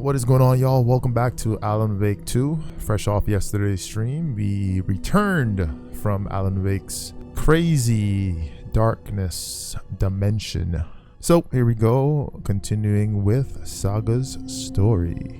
What is going on, y'all? Welcome back to Alan Wake 2. Fresh off yesterday's stream, we returned from Alan Wake's crazy darkness dimension. So here we go, continuing with Saga's story.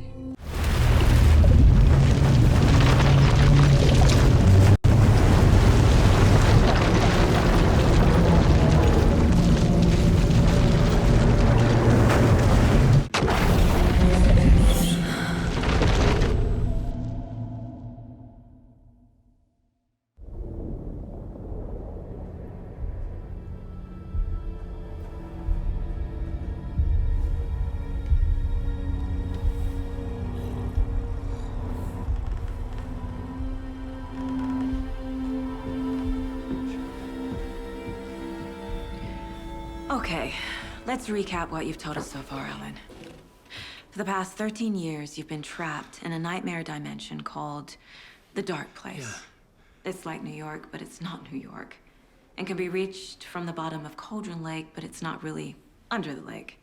Okay, let's recap what you've told us so far, Alan. For the past 13 years, you've been trapped in a nightmare dimension called the Dark Place. Yeah. It's like New York, but it's not New York. And can be reached from the bottom of Cauldron Lake, but it's not really under the lake.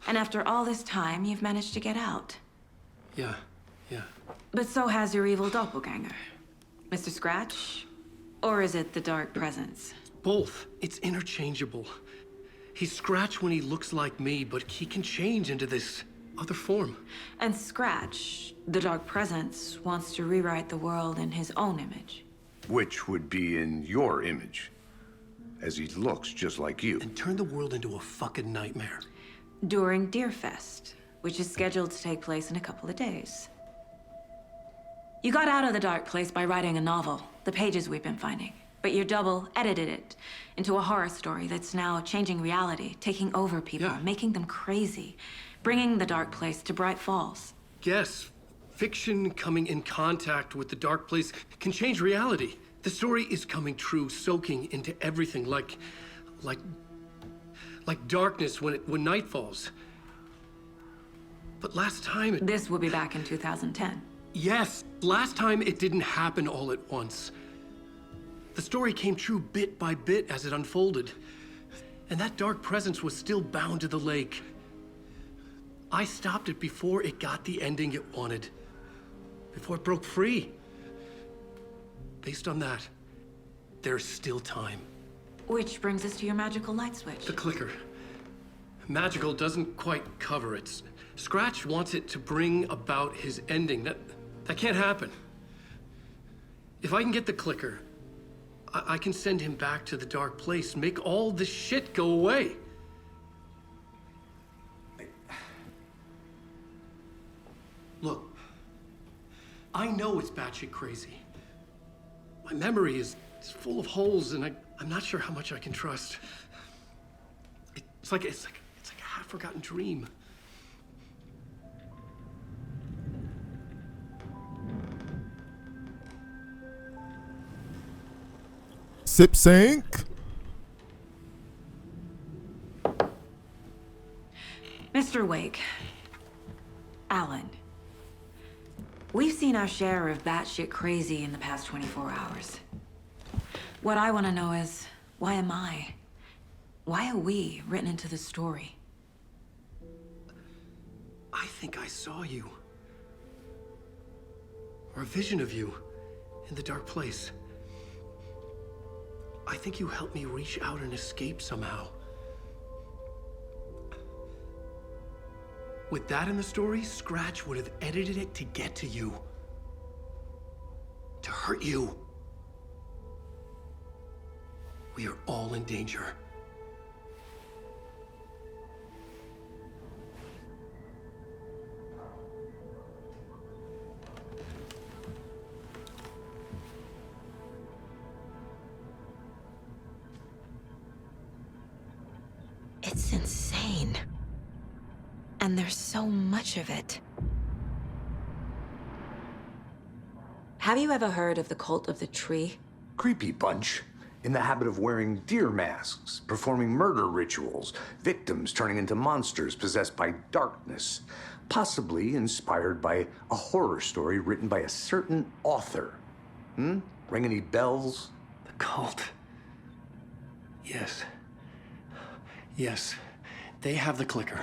And after all this time, you've managed to get out. Yeah. But so has your evil doppelganger. Mr. Scratch? Or is it the Dark Presence? Both. It's interchangeable. He's Scratch when he looks like me, but he can change into this other form. And Scratch, the Dark Presence, wants to rewrite the world in his own image. Which would be in your image, as he looks just like you. And turn the world into a fucking nightmare. During Deerfest, which is scheduled to take place in a couple of days. You got out of the Dark Place by writing a novel, the pages we've been finding. But your double edited it into a horror story that's now changing reality, taking over people, making them crazy, bringing the Dark Place to Bright Falls. Yes, fiction coming in contact with the Dark Place can change reality. The story is coming true, soaking into everything, like darkness when night falls. But last time This will be back in 2010. Yes, last time it didn't happen all at once. The story came true bit by bit as it unfolded. And that dark presence was still bound to the lake. I stopped it before it got the ending it wanted. Before it broke free. Based on that, there's still time. Which brings us to your magical light switch. The clicker. Magical doesn't quite cover it. Scratch wants it to bring about his ending. That can't happen. If I can get the clicker, I can send him back to the Dark Place, make all this shit go away. Look, I know it's batshit crazy. My memory is full of holes, and I'm not sure how much I can trust. It's like a half-forgotten dream. Sip sync. Mr. Wake, Alan, we've seen our share of batshit crazy in the past 24 hours. What I want to know is, why am I? Why are we written into the story? I think I saw you. Or a vision of you in the Dark Place. I think you helped me reach out and escape somehow. With that in the story, Scratch would have edited it to get to you. To hurt you. We are all in danger. It's insane. And there's so much of it. Have you ever heard of the cult of the tree? Creepy bunch. In the habit of wearing deer masks, performing murder rituals, victims turning into monsters possessed by darkness, possibly inspired by a horror story written by a certain author. Ring any bells? The cult. Yes. Yes. They have the clicker.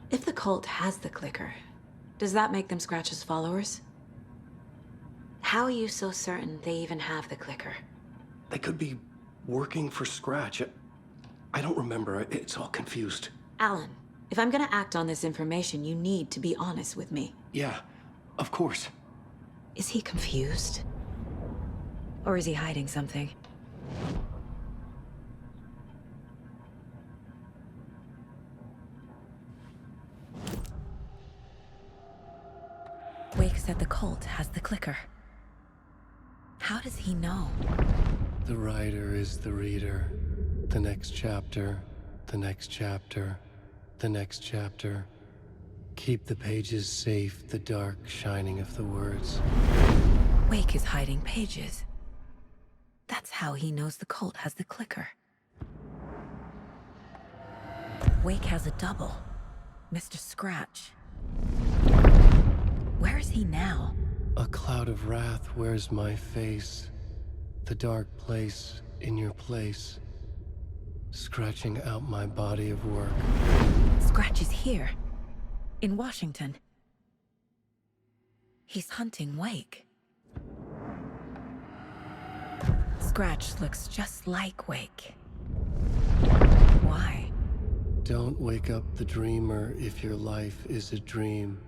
If the cult has the clicker, does that make them Scratch's followers? How are you so certain they even have the clicker? They could be working for Scratch. I don't remember. It's all confused. Alan, if I'm gonna act on this information, you need to be honest with me. Yeah, of course. Is he confused? Or is he hiding something? Wake said the cult has the clicker. How does he know? The writer is the reader. The next chapter, the next chapter, the next chapter. Keep the pages safe, the dark shining of the words. Wake is hiding pages. That's how he knows the cult has the clicker. Wake has a double. Mr. Scratch. Where is he now? A cloud of wrath wears my face. The dark place in your place. Scratching out my body of work. Scratch is here. In Washington. He's hunting Wake. Scratch looks just like Wake. Why? Don't wake up the dreamer if your life is a dream.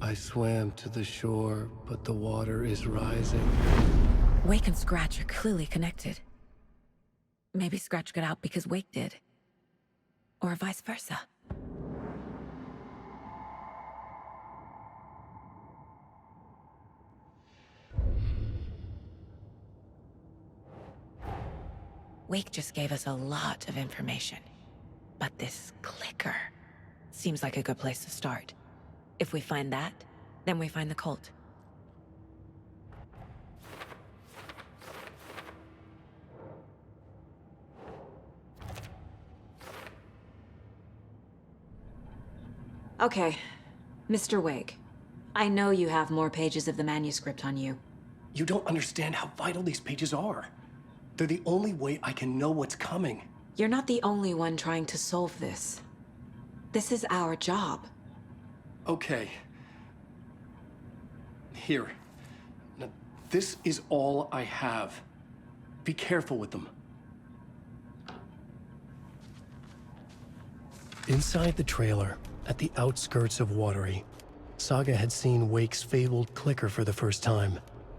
I swam to the shore, but the water is rising. Wake and Scratch are clearly connected. Maybe Scratch got out because Wake did. Or vice versa. Wake just gave us a lot of information. But this clicker seems like a good place to start. If we find that, then we find the cult. Okay, Mr. Wake. I know you have more pages of the manuscript on you. You don't understand how vital these pages are. They're the only way I can know what's coming. You're not the only one trying to solve this. This is our job. Okay. Here. Now, this is all I have. Be careful with them. Inside the trailer, at the outskirts of Watery, Saga had seen Wake's fabled clicker for the first time,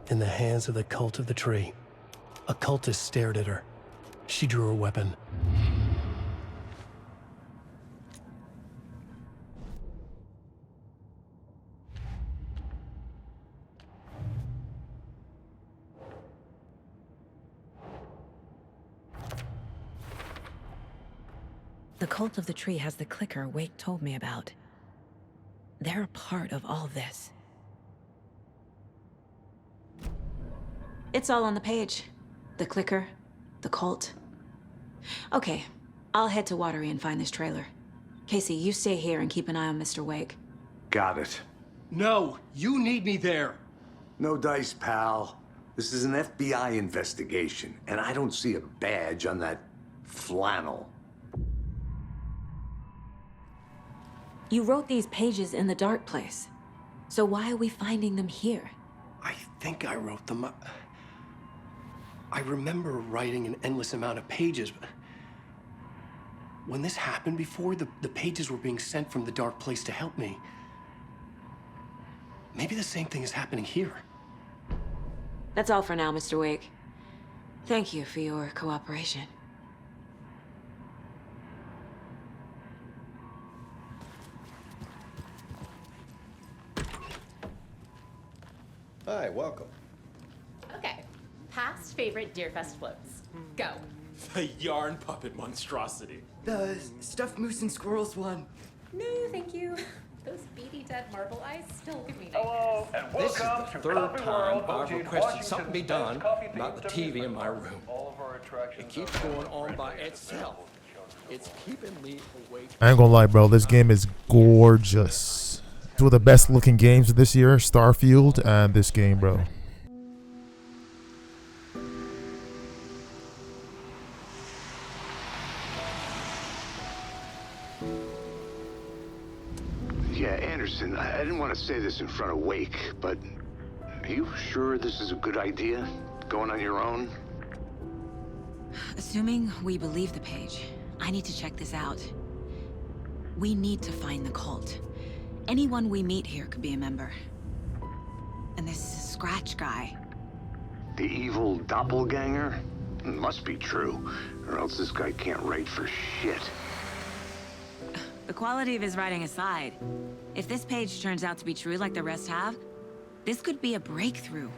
in the hands of the Cult of the Tree. A cultist stared at her. She drew her weapon. The Cult of the Tree has the clicker Wake told me about. They're a part of all this. It's all on the page. The clicker, the cult. Okay, I'll head to Watery and find this trailer. Casey, you stay here and keep an eye on Mr. Wake. Got it. No, you need me there. No dice, pal. This is an FBI investigation, and I don't see a badge on that flannel. You wrote these pages in the dark place. So why are we finding them here? I think I wrote them. I remember writing an endless amount of pages, but when this happened before, the pages were being sent from the dark place to help me. Maybe the same thing is happening here. That's all for now, Mr. Wake. Thank you for your cooperation. Hi, welcome. Okay. Past favorite Deerfest floats. Go. The yarn puppet monstrosity. The stuffed moose and squirrels one. No, thank you. Those beady dead marble eyes still give me Hello, nightmares. and This is welcome the to third Coffee time World, I've located requested Washington's something be best done coffee about the themed TV in my room. All of our attractions It keeps are going on by friendly and itself. available to children. It's keeping me awake. I ain't gonna lie, bro. This game is gorgeous. Two of the best looking games of this year, Starfield and this game, bro. Anderson, I didn't want to say this in front of Wake, but are you sure this is a good idea? Going on your own? Assuming we believe the page, I need to check this out. We need to find the cult. Anyone we meet here could be a member. And this Scratch guy. The evil doppelganger? Must be true, or else this guy can't write for shit. The quality of his writing aside, if this page turns out to be true like the rest have, this could be a breakthrough.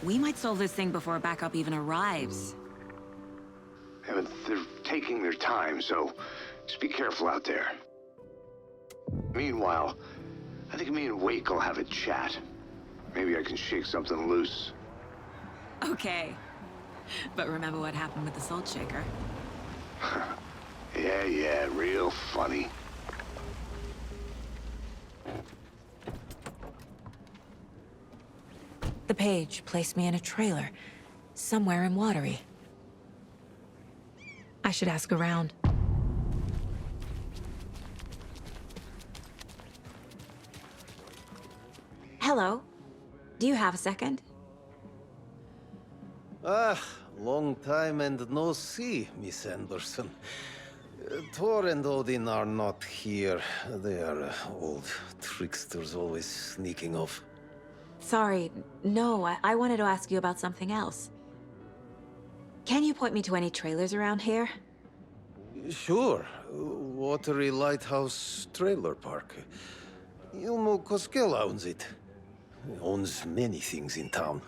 We might solve this thing before backup even arrives. Yeah, but they're taking their time, so just be careful out there. Meanwhile, I think me and Wake will have a chat. Maybe I can shake something loose. Okay. But remember what happened with the salt shaker? Yeah, real funny. The page placed me in a trailer, somewhere in Watery. I should ask around. Hello. Do you have a second? Ah, long time and no see, Miss Anderson. Thor and Odin are not here. They are old tricksters always sneaking off. Sorry, no, I wanted to ask you about something else. Can you point me to any trailers around here? Sure. Watery Lighthouse Trailer Park. Ilmo Koskela owns it. He owns many things in town.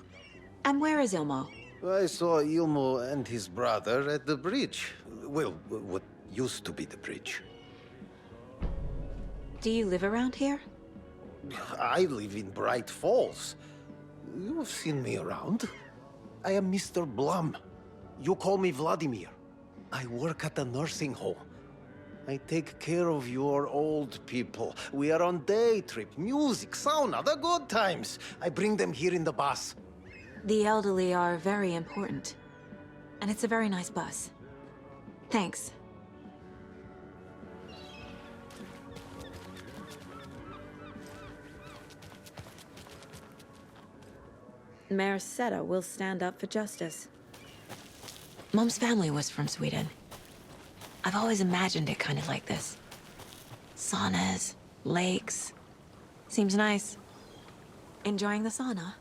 And where is Ilmo? I saw Ilmo and his brother at the bridge. Well, what used to be the bridge. Do you live around here? I live in Bright Falls. You've seen me around. I am Mr. Blum. You call me Vladimir. I work at a nursing home. I take care of your old people. We are on day trip, music, sauna, the good times. I bring them here in the bus. The elderly are very important. And it's a very nice bus. Thanks. Mayor Seta will stand up for justice. Mom's family was from Sweden. I've always imagined it kind of like this. Saunas, lakes. Seems nice. Enjoying the sauna?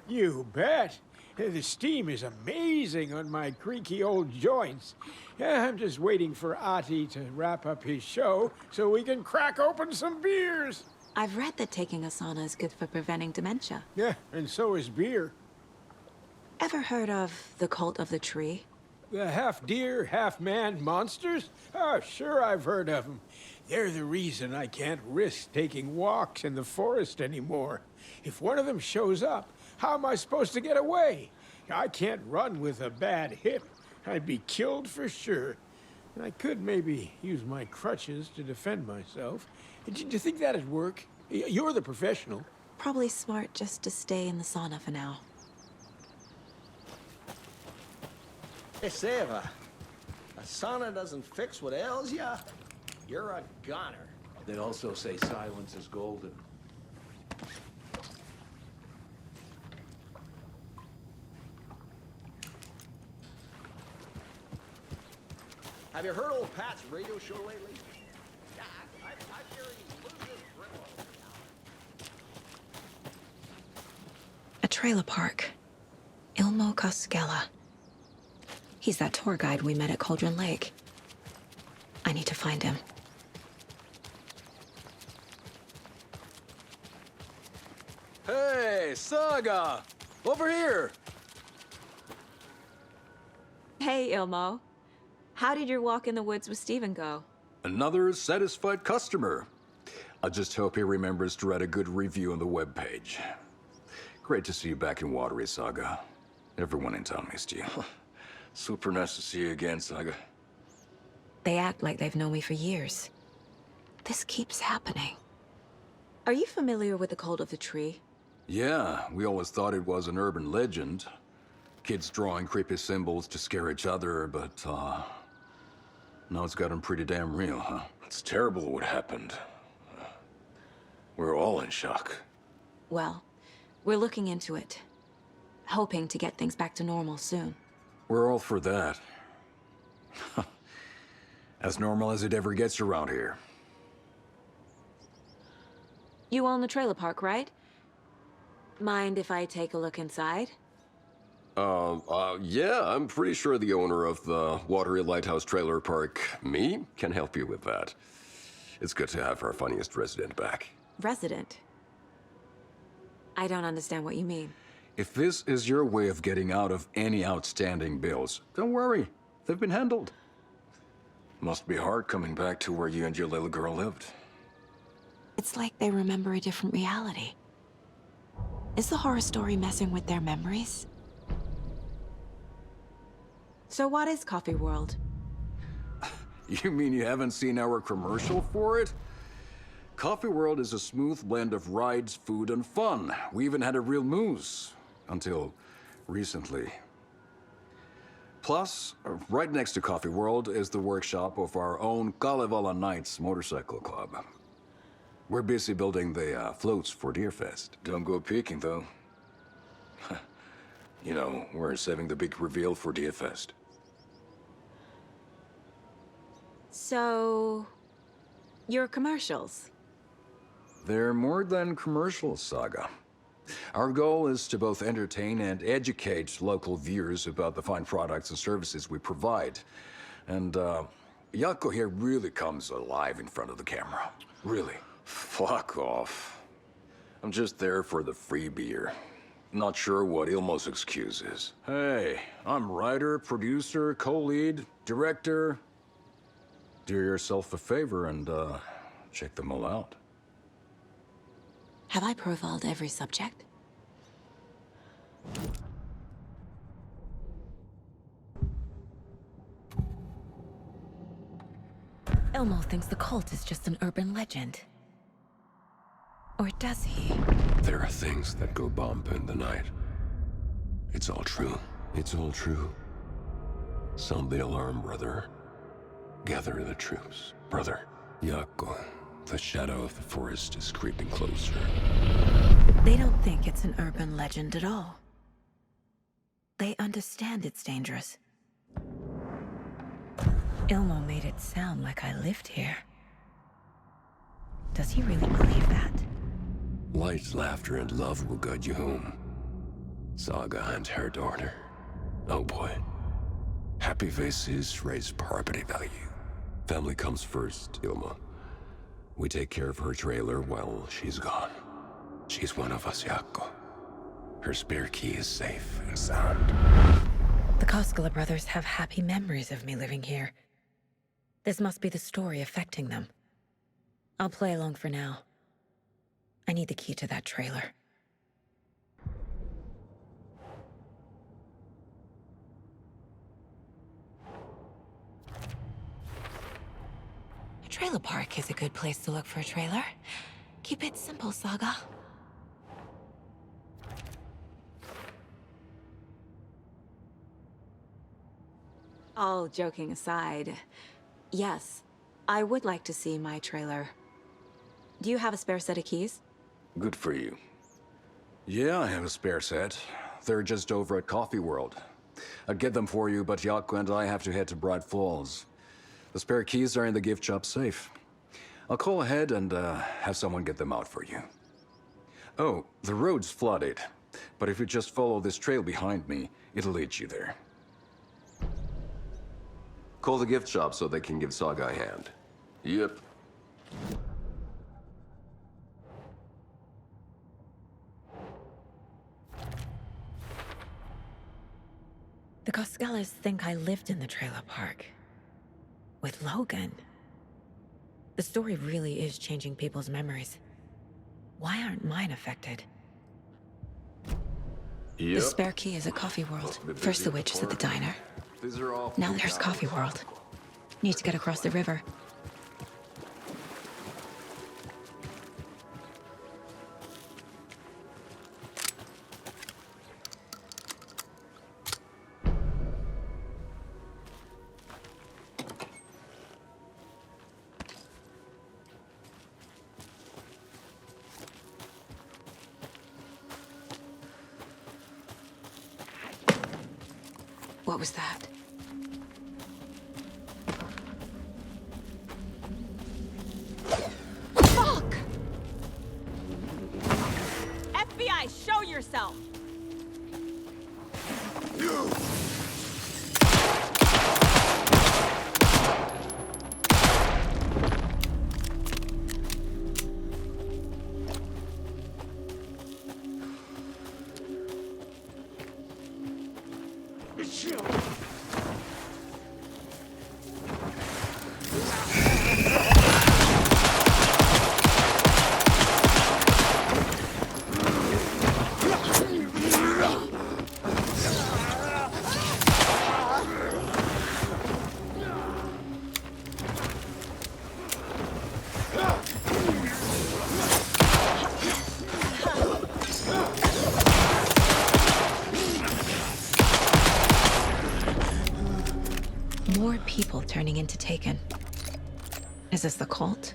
You bet. The steam is amazing on my creaky old joints. I'm just waiting for Ati to wrap up his show so we can crack open some beers. I've read that taking a sauna is good for preventing dementia. Yeah, and so is beer. Ever heard of the cult of the tree? The half-deer, half-man monsters? Oh, sure I've heard of them. They're the reason I can't risk taking walks in the forest anymore. If one of them shows up, how am I supposed to get away? I can't run with a bad hip. I'd be killed for sure. And I could maybe use my crutches to defend myself. Do you think that'd work? You're the professional. Probably smart just to stay in the sauna for now. Hey, Seva. A sauna doesn't fix what ails ya? You're a goner. They also say silence is golden. Have you heard old Pat's radio show lately? Yeah, I hear he loses grip on it. A trailer park. Ilmo Koskela. He's that tour guide we met at Cauldron Lake. I need to find him. Hey, Saga! Over here! Hey, Ilmo. How did your walk in the woods with Steven go? Another satisfied customer. I just hope he remembers to write a good review on the webpage. Great to see you back in Watery, Saga. Everyone in town missed you. Super nice to see you again, Saga. They act like they've known me for years. This keeps happening. Are you familiar with the cult of the tree? Yeah, we always thought it was an urban legend. Kids drawing creepy symbols to scare each other, but, now it's gotten pretty damn real, huh? It's terrible what happened. We're all in shock. Well, we're looking into it, hoping to get things back to normal soon. We're all for that. As normal as it ever gets around here. You own the trailer park, right? Mind if I take a look inside? Yeah, I'm pretty sure the owner of the Watery Lighthouse Trailer Park, me, can help you with that. It's good to have our funniest resident back. Resident? I don't understand what you mean. If this is your way of getting out of any outstanding bills, don't worry. They've been handled. Must be hard coming back to where you and your little girl lived. It's like they remember a different reality. Is the horror story messing with their memories? So what is Coffee World? You mean you haven't seen our commercial for it? Coffee World is a smooth blend of rides, food, and fun. We even had a real moose. Until recently. Plus, right next to Coffee World is the workshop of our own Kalevala Knights motorcycle club. We're busy building the floats for Deerfest. Don't go peeking, though. You know, we're saving the big reveal for Deerfest. So... your commercials? They're more than commercials, Saga. Our goal is to both entertain and educate local viewers about the fine products and services we provide. And, Yako here really comes alive in front of the camera. Really. Fuck off. I'm just there for the free beer. Not sure what Ilmo's excuse is. Hey, I'm writer, producer, co-lead, director. Do yourself a favor and, check them all out. Have I profiled every subject? Ilmo thinks the cult is just an urban legend. Or does he? There are things that go bump in the night. It's all true. It's all true. Sound the alarm, brother. Gather the troops, brother. Yako, the shadow of the forest is creeping closer. They don't think it's an urban legend at all. They understand it's dangerous. Ilmo made it sound like I lived here. Does he really believe that? Light, laughter, and love will guide you home. Saga and her daughter. Oh boy. Happy faces raise property value. Family comes first, Ilma. We take care of her trailer while she's gone. She's one of us, Yako. Her spare key is safe and sound. The Koskela brothers have happy memories of me living here. This must be the story affecting them. I'll play along for now. I need the key to that trailer. A trailer park is a good place to look for a trailer. Keep it simple, Saga. All joking aside, yes, I would like to see my trailer. Do you have a spare set of keys? Good for you. Yeah, I have a spare set. They're just over at Coffee World. I'd get them for you, but Yako and I have to head to Bright Falls. The spare keys are in the gift shop safe. I'll call ahead and have someone get them out for you. Oh, the road's flooded, but if you just follow this trail behind me, it'll lead you there. Call the gift shop so they can give Saga a hand. Yep. The Koskelas think I lived in the trailer park. With Logan. The story really is changing people's memories. Why aren't mine affected? Yep. The spare key is at Coffee World. First the witch is at the diner. Now there's Coffee World. Need to get across the river. What was that? Fuck! FBI, show yourself! More people turning into Taken. Is this the cult?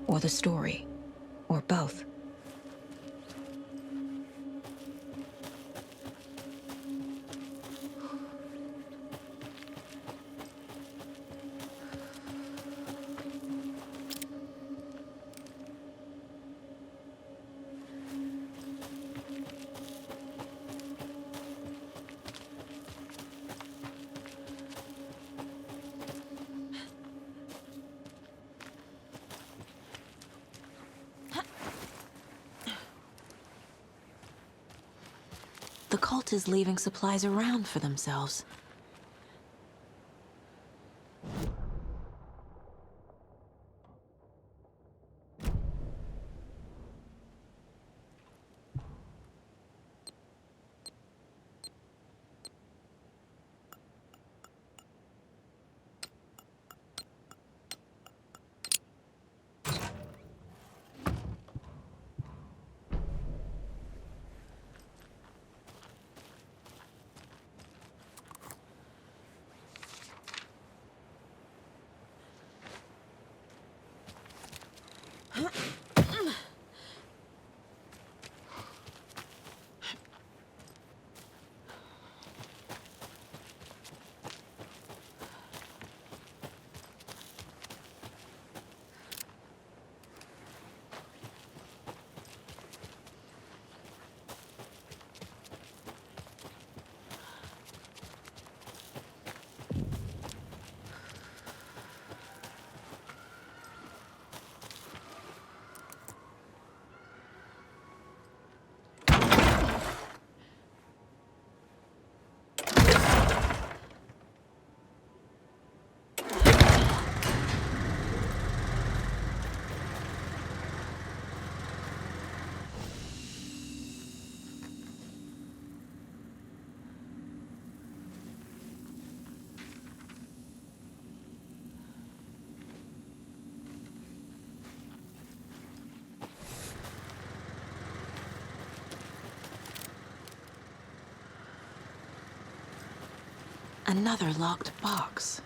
Or the story? Or both? The cult is leaving supplies around for themselves. Another locked box.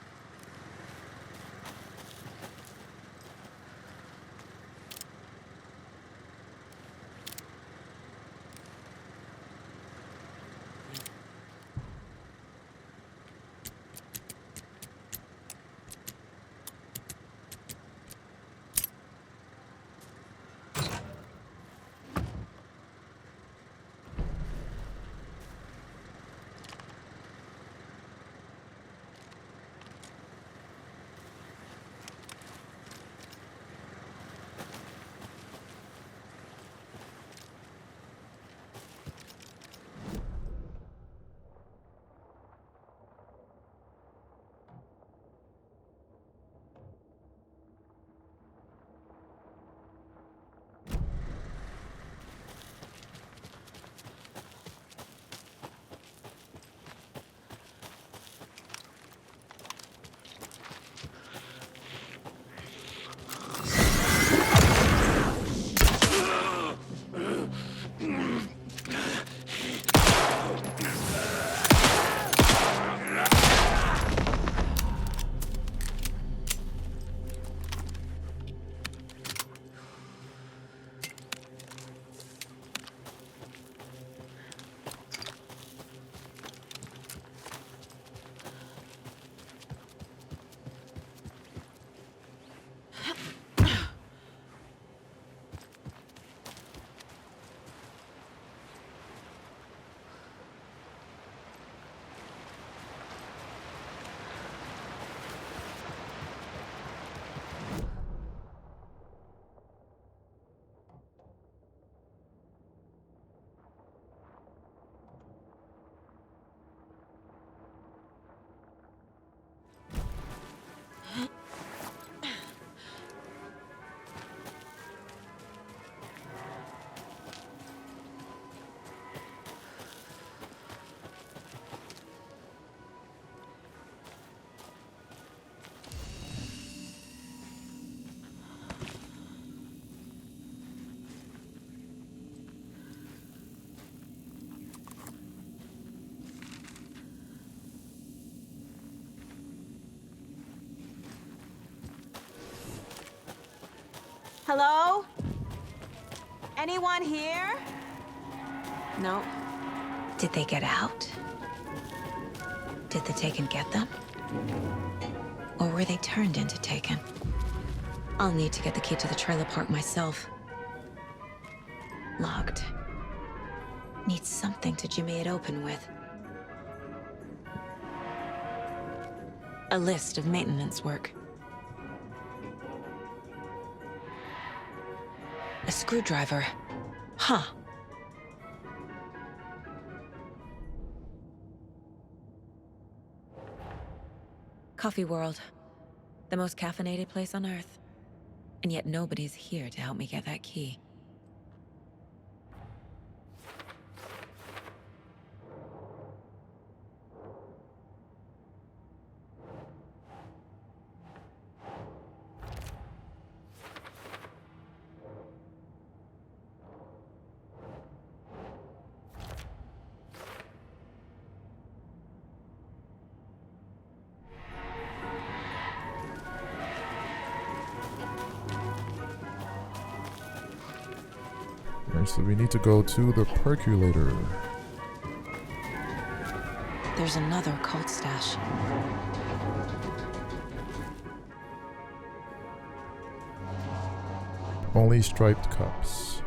Hello? Anyone here? No. Did they get out? Did the Taken get them? Or were they turned into Taken? I'll need to get the key to the trailer park myself. Locked. Need something to jimmy it open with. A list of maintenance work. A screwdriver. Huh. Coffee World. The most caffeinated place on Earth. And yet nobody's here to help me get that key. Alright, so we need to go to the percolator. There's another cult stash. Only striped cups.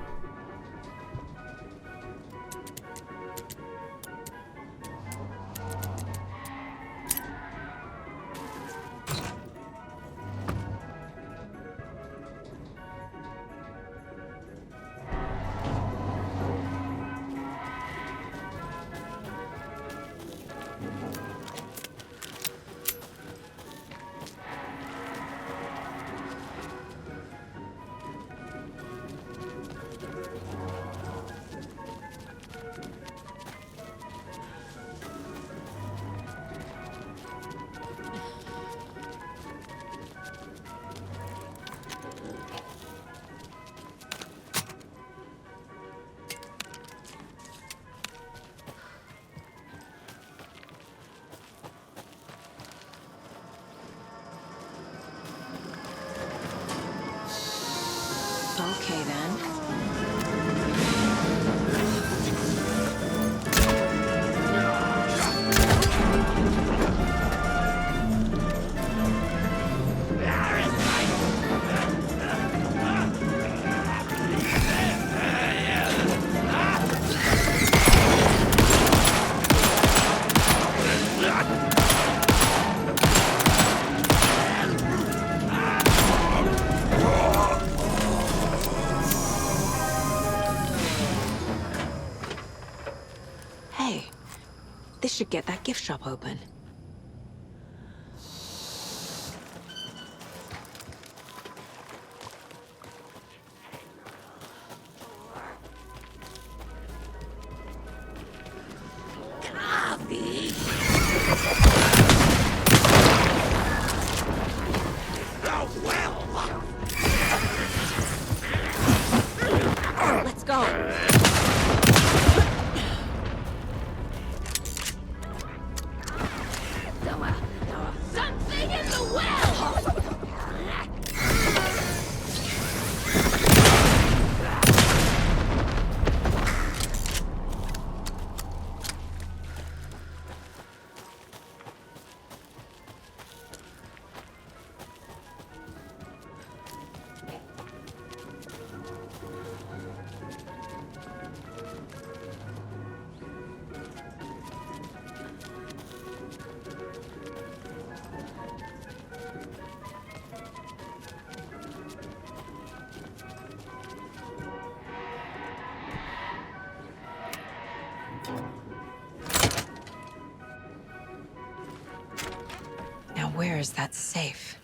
Okay then. Hey, this should get that gift shop open. Let's go. Something in the well! Now where is that safe?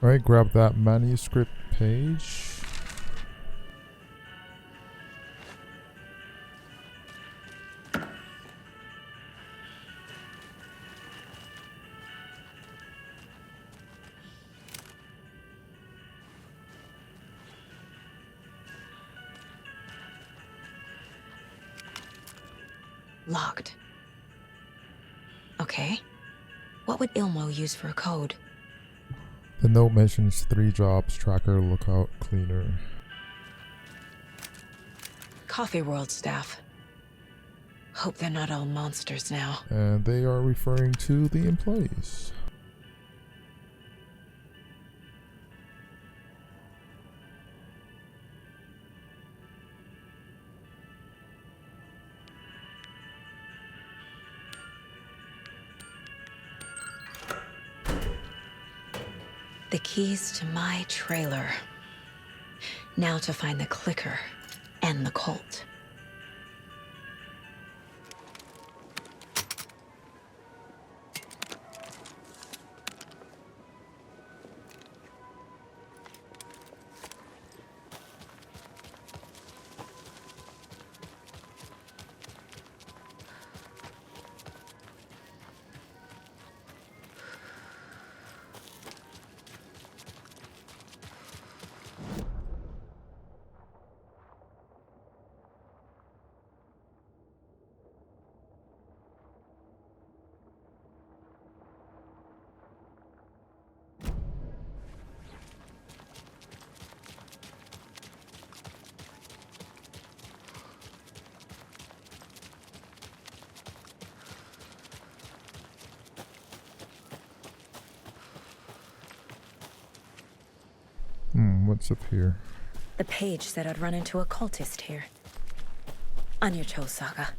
Alright, grab that manuscript page. Locked. Okay. What would Ilmo use for a code? The note mentions 3 jobs: tracker, lookout, cleaner. Coffee World staff. Hope they're not all monsters now. And they are referring to the employees. The keys to my trailer. Now to find the clicker and the cult. What's up here? The page said I'd run into a cultist here. On your toes, Saga.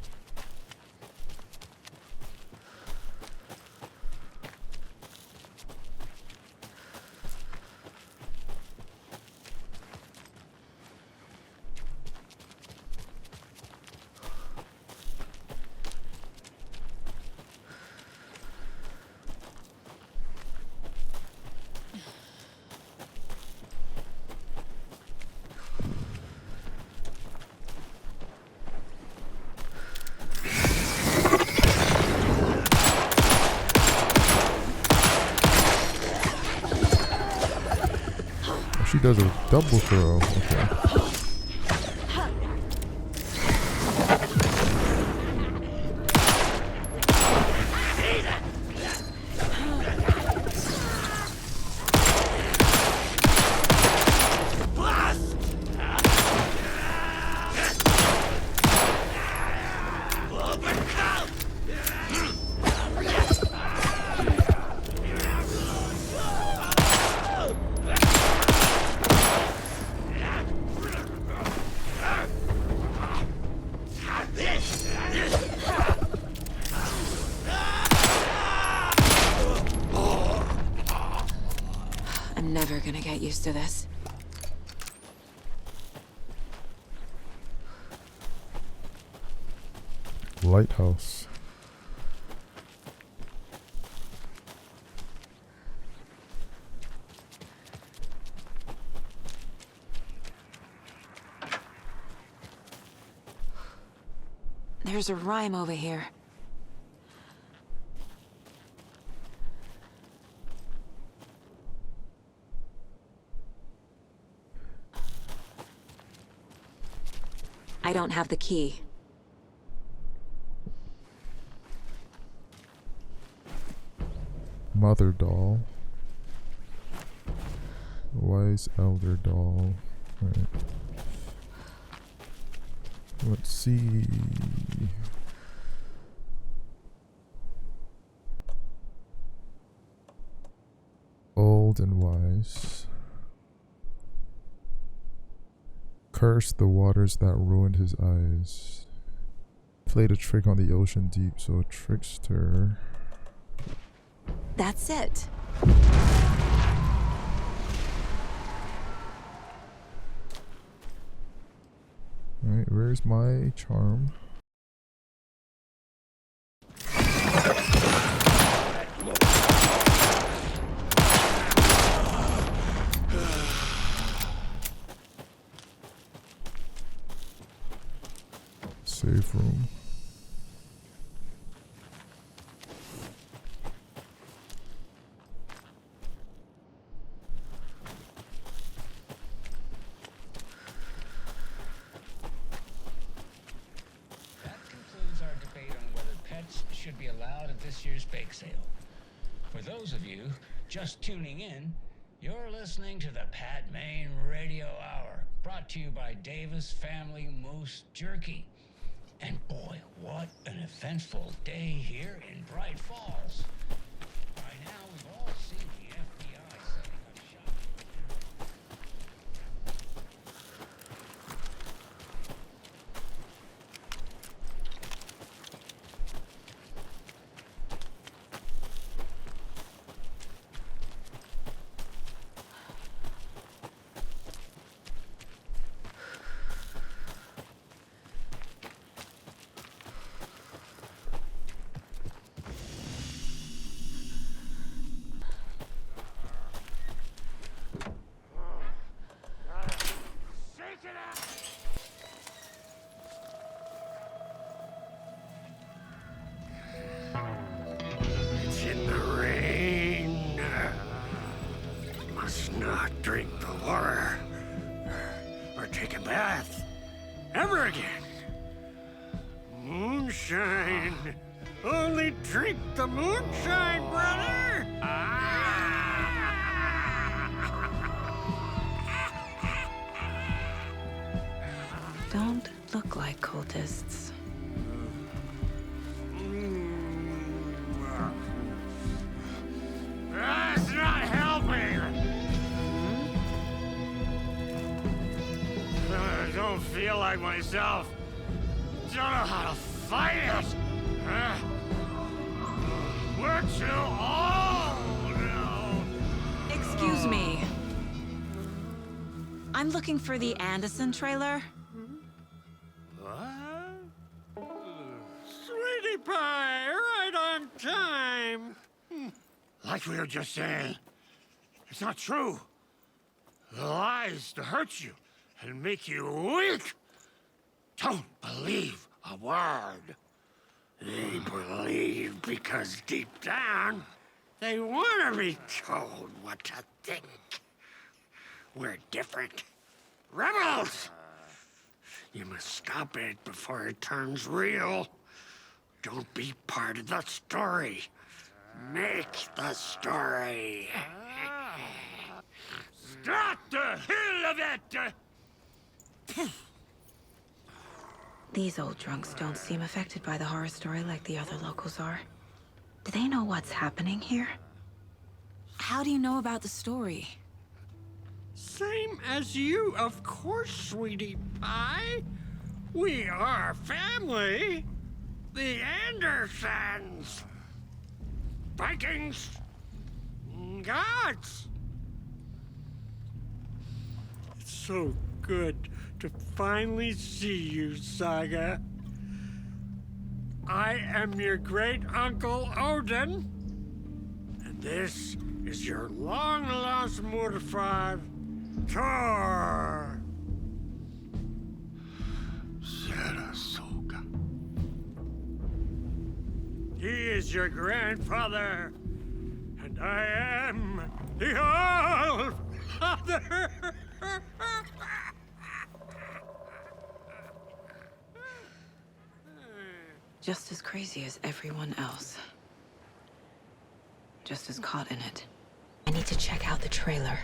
She does a double throw. Okay. I'm never gonna get used to this. Lighthouse. There's a rhyme over here. I don't have the key. Mother doll. Wise elder doll. Right. Let's see. Old and wise. Cursed the waters that ruined his eyes. Played a trick on the ocean deep, so a trickster. That's it. Alright, where's my charm? Safe room. Should be allowed at this year's bake sale. For those of you just tuning in, You're listening to the Pat Maine Radio Hour, brought to you by Davis Family Moose Jerky. And boy, what an eventful day here in Bright Falls. By now, we've all seen the FBI setting up shop. It's in the rain. Must not drink the water or take a bath ever again. Moonshine. Only drink the moonshine, brother. Don't look like cultists. That's not helping. I don't feel like myself. Don't know how to fight it. We're too old now. Excuse me. I'm looking for the Anderson trailer. What? Sweetie pie, right on time. Like we were just saying, it's not true. The lies to hurt you and make you weak. Don't believe a word. They believe because deep down, they want to be told what to think. We're different. Rebels! You must stop it before it turns real. Don't be part of the story. Make the story. Start the hell of it! These old drunks don't seem affected by the horror story like the other locals are. Do they know what's happening here? How do you know about the story? Same as you, of course, sweetie pie. We are family. The Andersons. Vikings. Gods. It's so good to finally see you, Saga. I am your great-uncle Odin. And this is your long-lost mortified Thor. Sarasota. He is your grandfather, and I am the All-Father. Just as crazy as everyone else. Just as caught in it. I need to check out the trailer.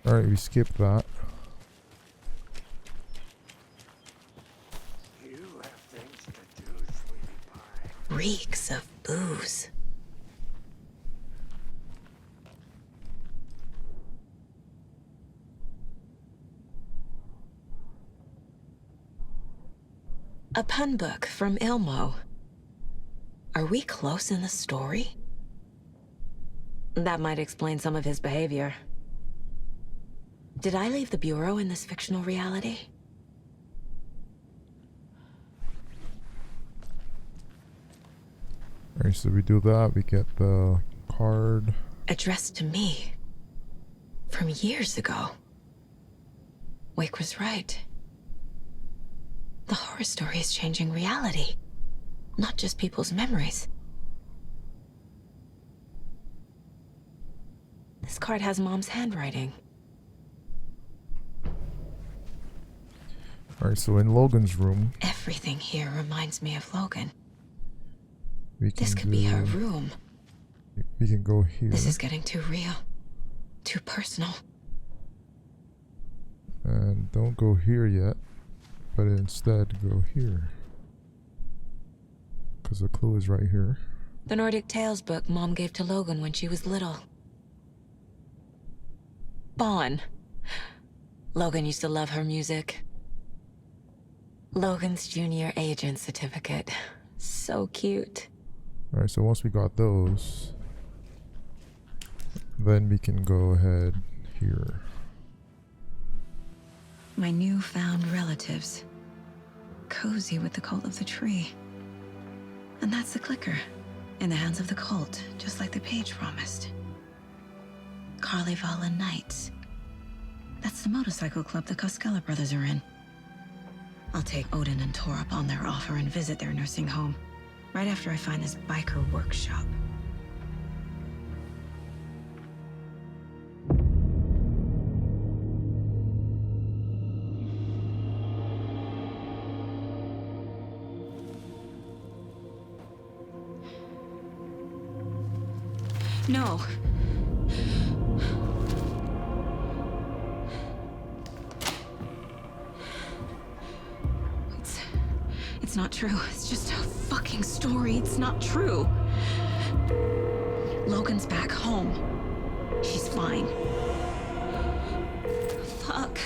Alright, we skipped that. You have things to do, sweetie pie. Reeks of booze. A pun book from Ilmo. Are we close in the story? That might explain some of his behavior. Did I leave the Bureau in this fictional reality? Alright, so we do that, we get the card. Addressed to me. From years ago. Wake was right. The horror story is changing reality. Not just people's memories. This card has Mom's handwriting. Alright, so in Logan's room, Everything here reminds me of Logan. we can This could be her room. We can go here. This is getting too real. Too personal. And don't go here yet, but instead go here. Because the clue is right here. The Nordic Tales book Mom gave to Logan when she was little. Bon. Logan used to love her music. Logan's junior agent certificate. So cute. Alright, so once we got those, then we can go ahead here. My newfound relatives. Cozy with the cult of the tree. And that's the clicker. In the hands of the cult, just like the page promised. Carnival Nights. That's the motorcycle club the Koskela brothers are in. I'll take Odin and Tor up on their offer and visit their nursing home. Right after I find this biker workshop. No. It's not true. It's just a fucking story. It's not true. Logan's back home. She's fine. Fuck.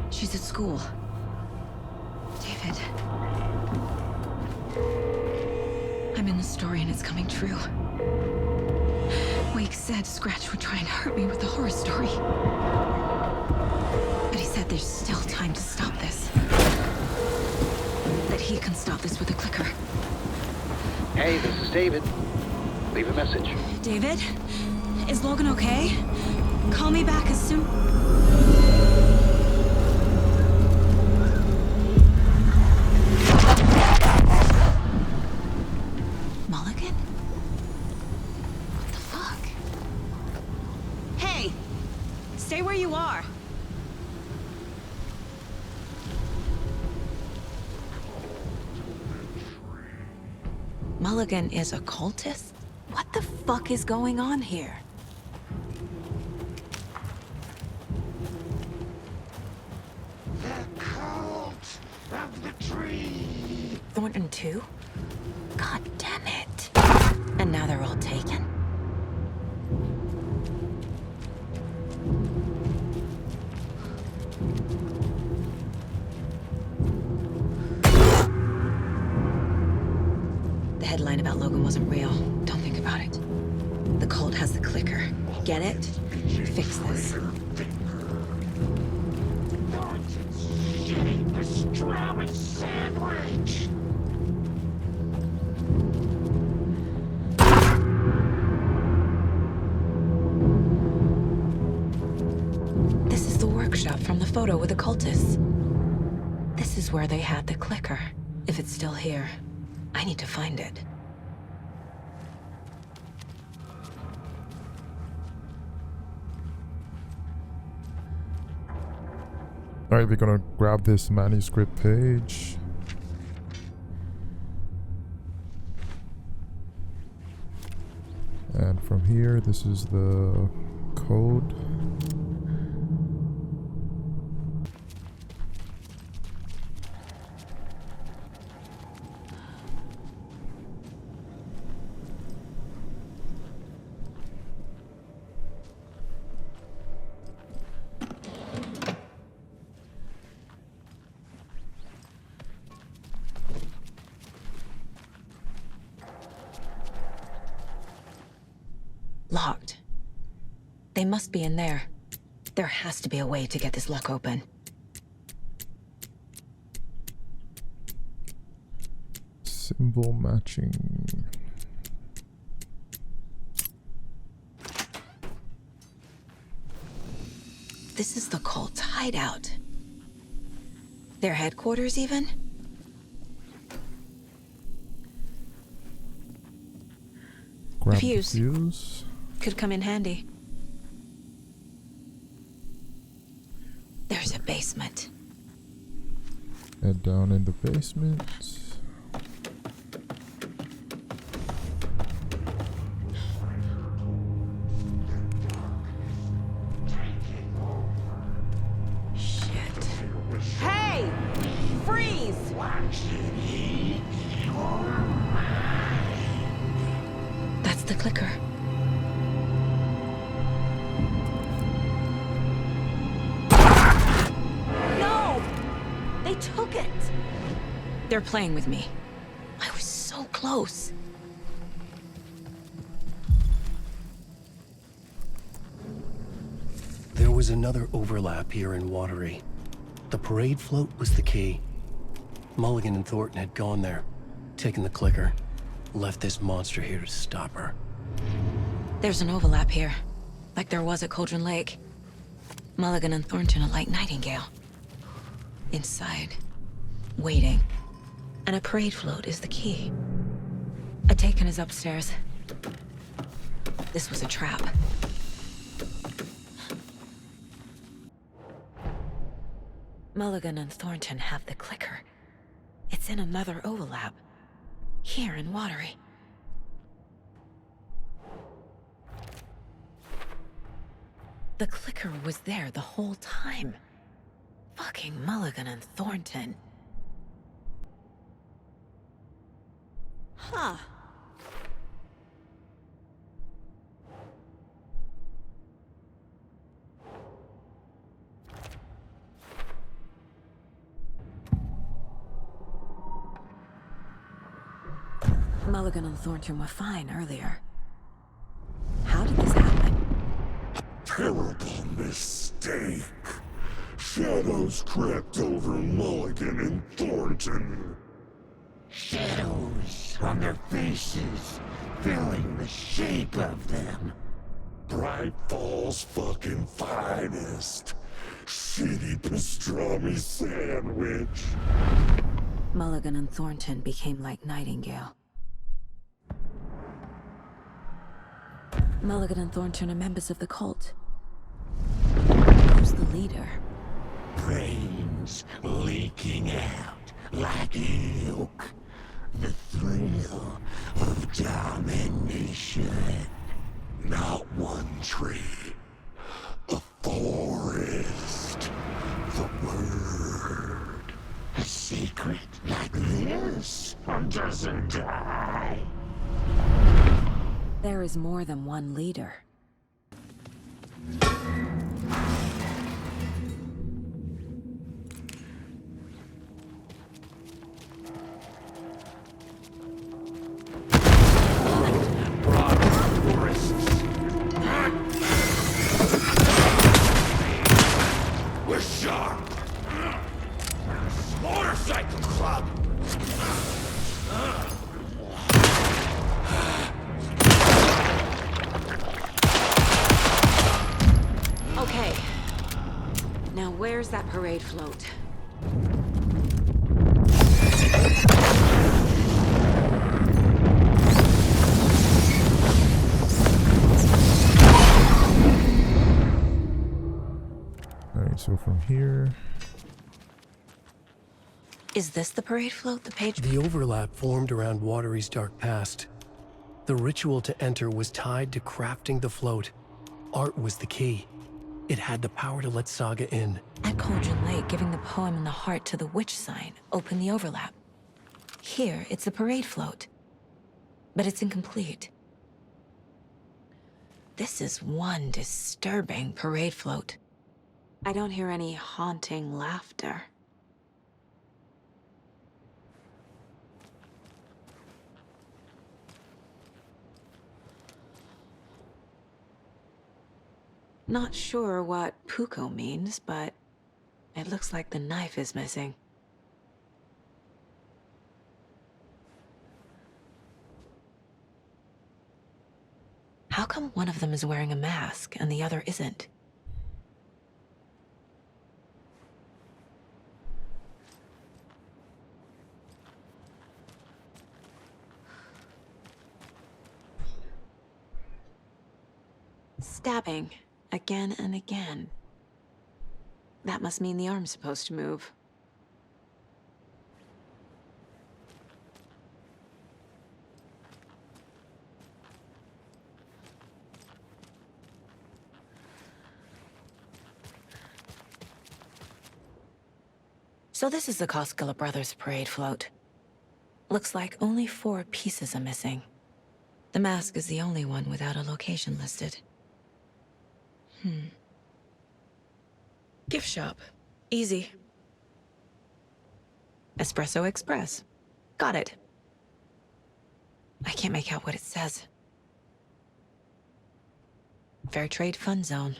She's at school. David. I'm in the story and it's coming true. Wake said Scratch would try and hurt me with the horror story. But he said there's still time to stop this. That he can stop this with a clicker. Hey, this is David. Leave a message. David? Is Logan okay? Call me back as soon... Mulligan? What the fuck? Hey! Stay where you are. Mulligan is a cultist? What the fuck is going on here? The cult of the tree. Thornton too? God damn it. And now they're all taken? The headline about Logan wasn't real. Don't think about it. The cult has the clicker. Get it? Fix this. Shameless drama sandwich. This is the workshop from the photo with the cultists. This is where they had the clicker. If it's still here, I need to find it. Alright, we're gonna grab this manuscript page. And from here, this is the code. Locked. They must be in there. There has to be a way to get this lock open. Symbol matching. This is the cult's hideout. Their headquarters, even? Grab Fuse. the fuse. Could come in handy. There's a basement. Head down in the basement. They're playing with me. I was so close. There was another overlap here in Watery. The parade float was the key. Mulligan and Thornton had gone there, taken the clicker, left this monster here to stop her. There's an overlap here, like there was at Cauldron Lake. Mulligan and Thornton are like Nightingale. Inside, waiting. And a parade float is the key. Atakan is upstairs. This was a trap. Mulligan and Thornton have the clicker. It's in another overlap. Here in Watery. The clicker was there the whole time. Fucking Mulligan and Thornton. Huh. Mulligan and Thornton were fine earlier. How did this happen? Terrible mistake. Shadows crept over Mulligan and Thornton. Shadows on their faces, filling the shape of them. Bright Falls fucking finest. Shitty pastrami sandwich. Mulligan and Thornton became like Nightingale. Mulligan and Thornton are members of the cult. Who's the leader? Brains leaking out like ilk. The thrill of domination. Not one tree. A forest. The word. A secret like this doesn't die. There is more than one leader. We're sharp. Motorcycle club. Okay. Now where's that parade float? Alright, so from here... Is this the parade float? The page... The overlap formed around Watery's dark past. The ritual to enter was tied to crafting the float. Art was the key. It had the power to let Saga in. At Cauldron Lake, giving the poem and the heart to the witch sign opened the overlap. Here, it's the parade float. But it's incomplete. This is one disturbing parade float. I don't hear any haunting laughter. Not sure what Puko means, but it looks like the knife is missing. How come one of them is wearing a mask and the other isn't? Stabbing. Again and again. That must mean the arm's supposed to move. So this is the Koskela Brothers parade float. Looks like only 4 pieces are missing. The mask is the only one without a location listed. Gift shop. Easy. Espresso Express. Got it. I can't make out what it says. Fair Trade Fund Zone.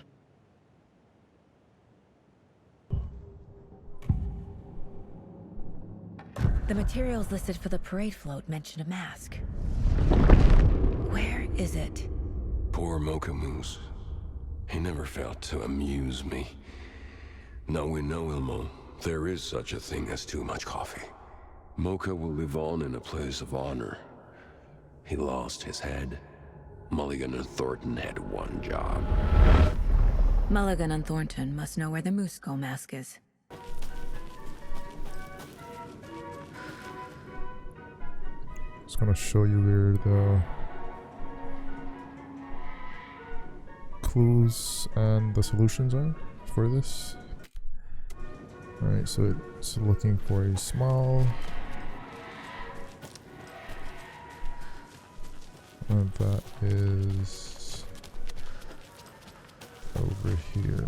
The materials listed for the parade float mention a mask. Where is it? Poor Mocha Moose. He never failed to amuse me. Now we know, Ilmo, there is such a thing as too much coffee. Mocha will live on in a place of honor. He lost his head. Mulligan and Thornton had one job. Mulligan and Thornton must know where the Moose Skull mask is. It's gonna show you where the clues and the solutions are for this. Alright, so it's looking for a small. And that is over here.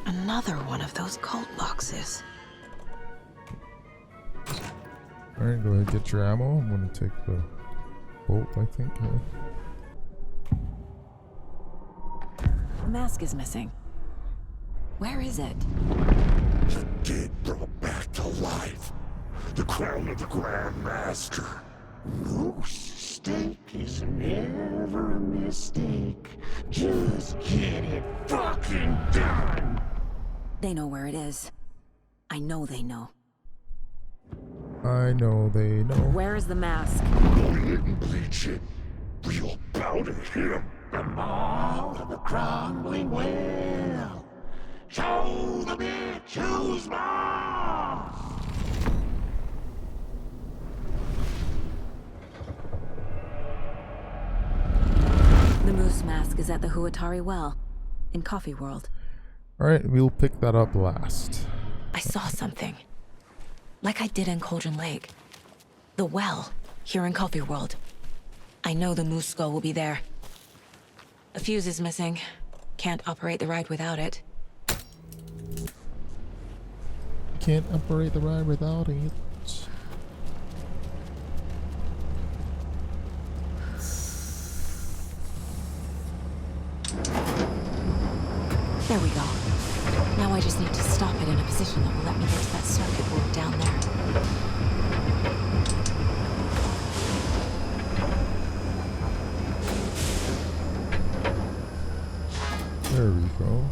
Another one of those cult boxes. Alright, go ahead, get your ammo. I'm gonna take the bolt, I think. The mask is missing. Where is it? The dead brought back to life. The crown of the Grand Master. Moose steak is never a mistake. Just get it fucking done. They know where it is. I know they know. I know they know. Where is the mask? Go ahead and bleach it. We'll bow to him. The maw of the crumbling well. Show the bitch who's boss. The moose mask is at the Huatari Well, in Coffee World. Alright, we'll pick that up last. I saw something. Like I did in Cauldron Lake. The well, here in Coffee World. I know the moose skull will be there. A fuse is missing. Can't operate the ride without it. Can't operate the ride without it. There we go. Now I just need to stop it in a position that will let me get to that circuit board down there. There we go.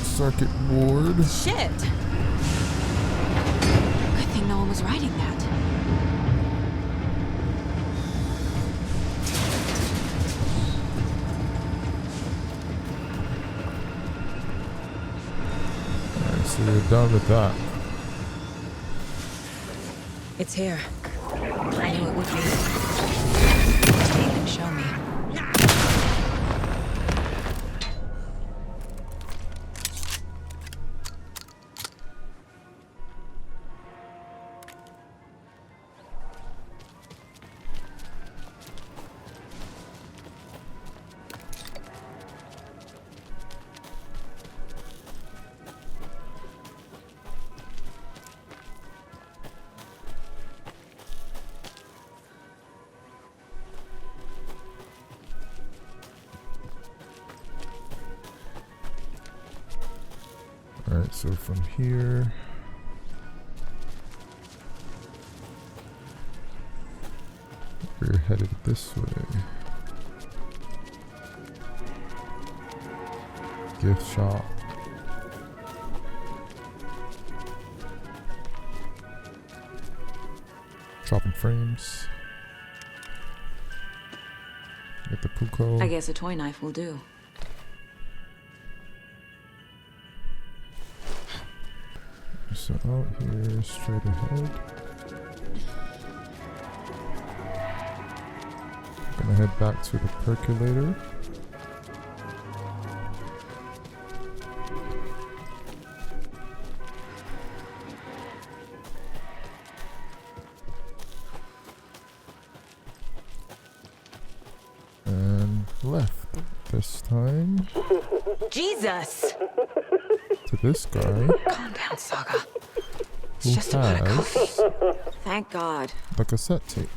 Circuit board. Shit! Good thing no one was riding that. Alright, so we're done with that. It's here. I knew it would be. Take and show me. Alright, so from here. We're headed this way. Gift shop. Chopping frames. Get the Puko. I guess a toy knife will do. So out here, straight ahead. Gonna head back to the percolator. And left this time. Jesus! To this guy. Calm down, Saga. It's Who just about a has coffee. Thank God. the cassette tape.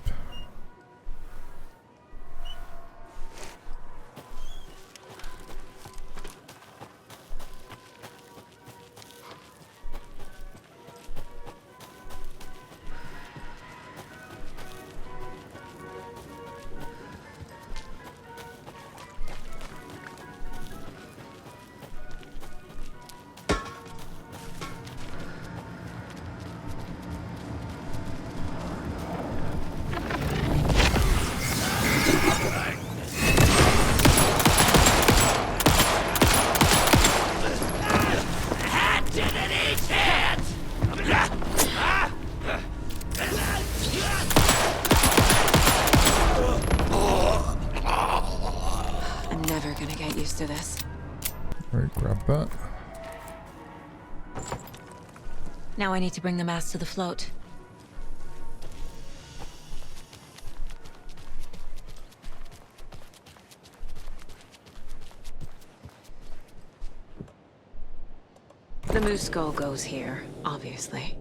I'm never gonna get used to this. Alright, grab that. Now I need to bring the mask to the float. The moose skull goes here, obviously.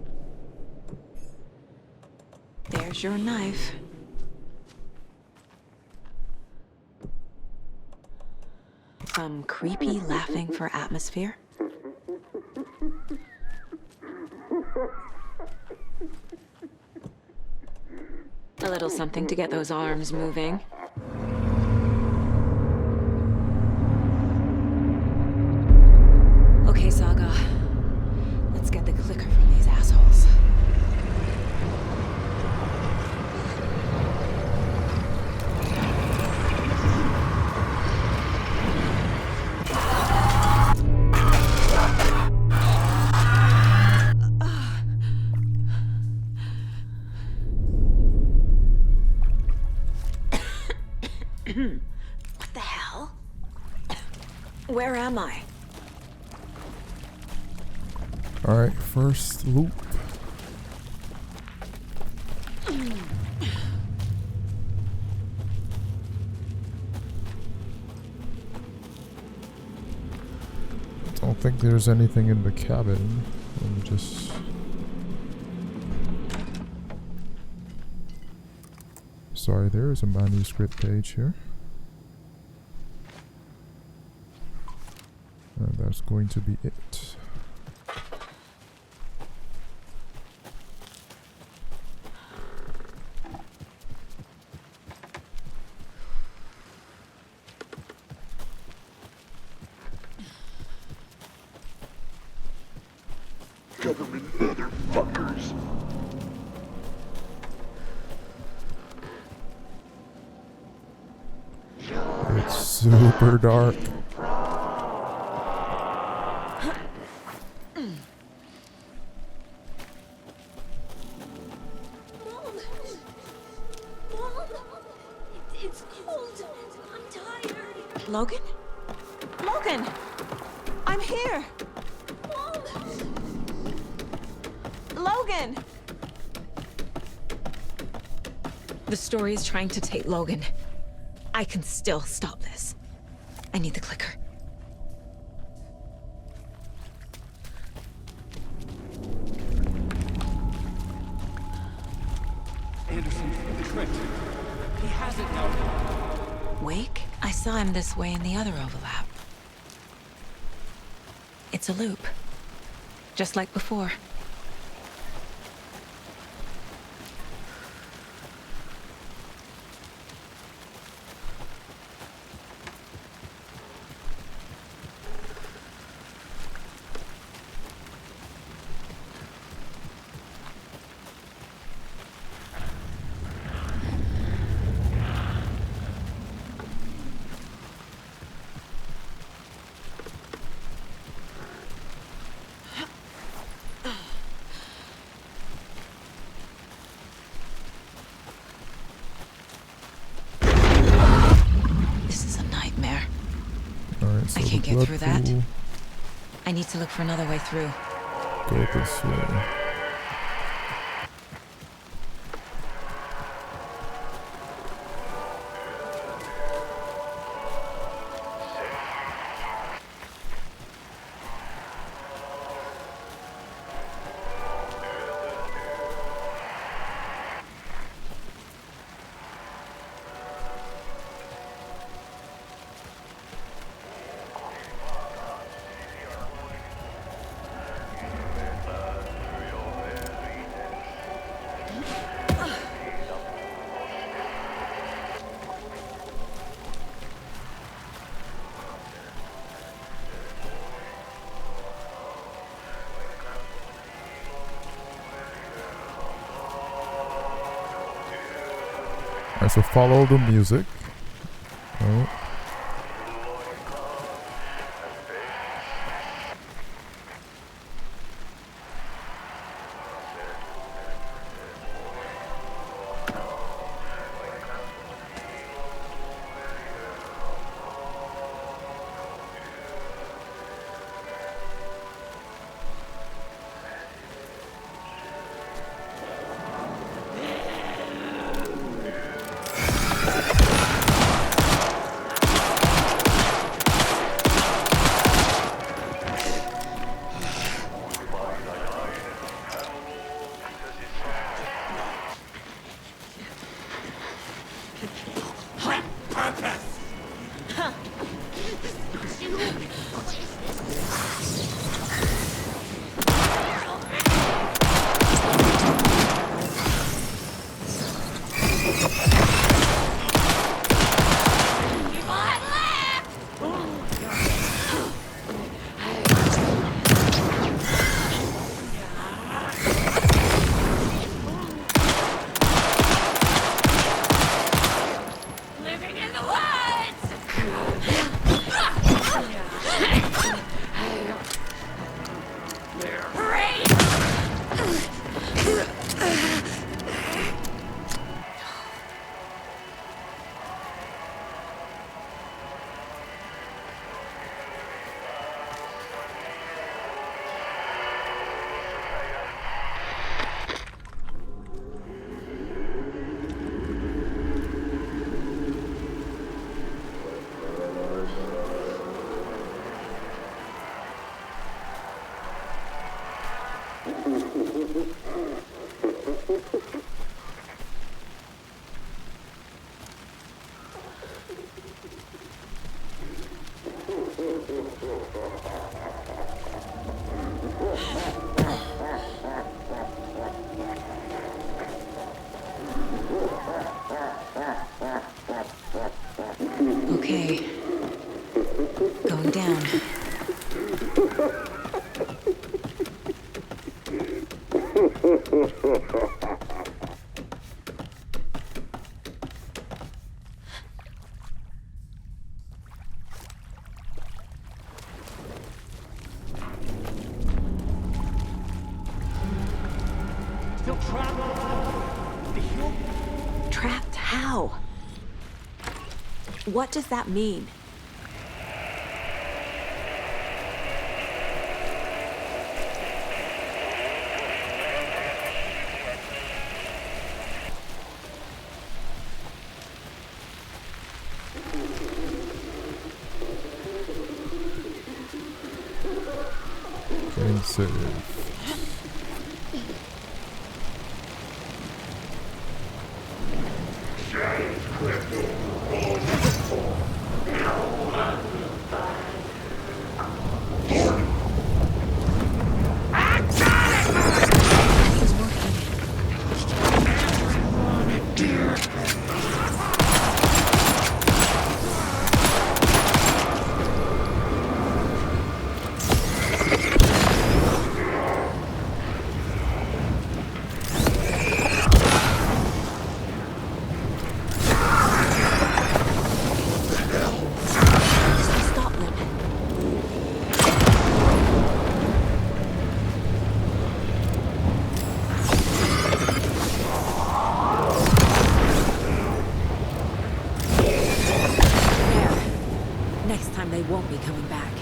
There's your knife. Some creepy laughing for atmosphere. A little something to get those arms moving. Okay, Saga. Let's get the clicker from these assholes. What the hell? Where am I? Alright, first loop. Don't think there's anything in the cabin. Let me just... Sorry, there is a manuscript page here. And that's going to be it. Government motherfuckers. It's super dark. It's cold. I'm tired. Logan? Logan! I'm here! Logan! The story is trying to take Logan. I can still stop this. I need the clicker. Anderson, the trick. He has it now. Wake? I saw him this way in the other overlap. It's a loop. just like before. So I can't get blood through that. pool. I need to look for another way through. Go this way. Alright, so follow the music. Alright. Okay. Going down. Still trapped? Trapped how? What does that mean? Game save. Ah! won't be coming back.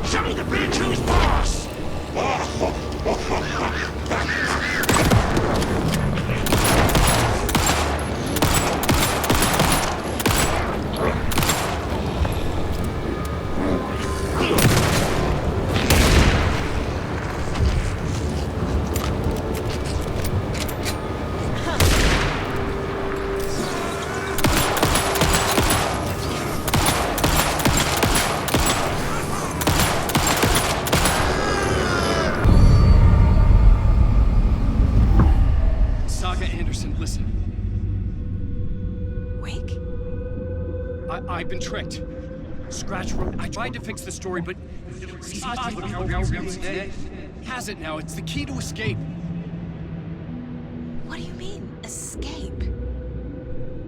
Show me the bitch who's boss! Saga Anderson, listen. Wake? I've been tricked. Scratch wrote. I tried to fix the story, but has it now. It's the key to escape. What do you mean, escape?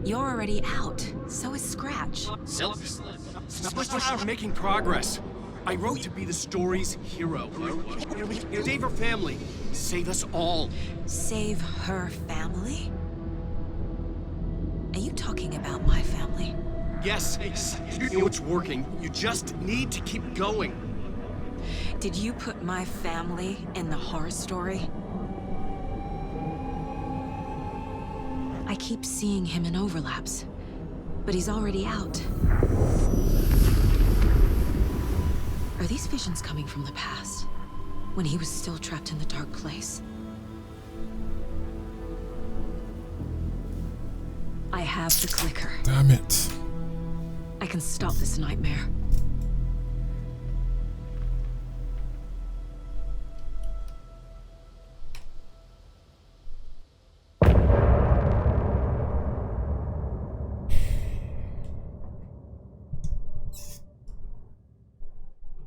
You're already out. So is Scratch. We're making progress. I wrote to be the story's hero. Save her family. Save us all. Save her family? Are you talking about my family? Yes, you know it's working. You just need to keep going. Did you put my family in the horror story? I keep seeing him in overlaps, but he's already out. Are these visions coming from the past, when he was still trapped in the dark place? I have the clicker. Damn it. I can stop this nightmare.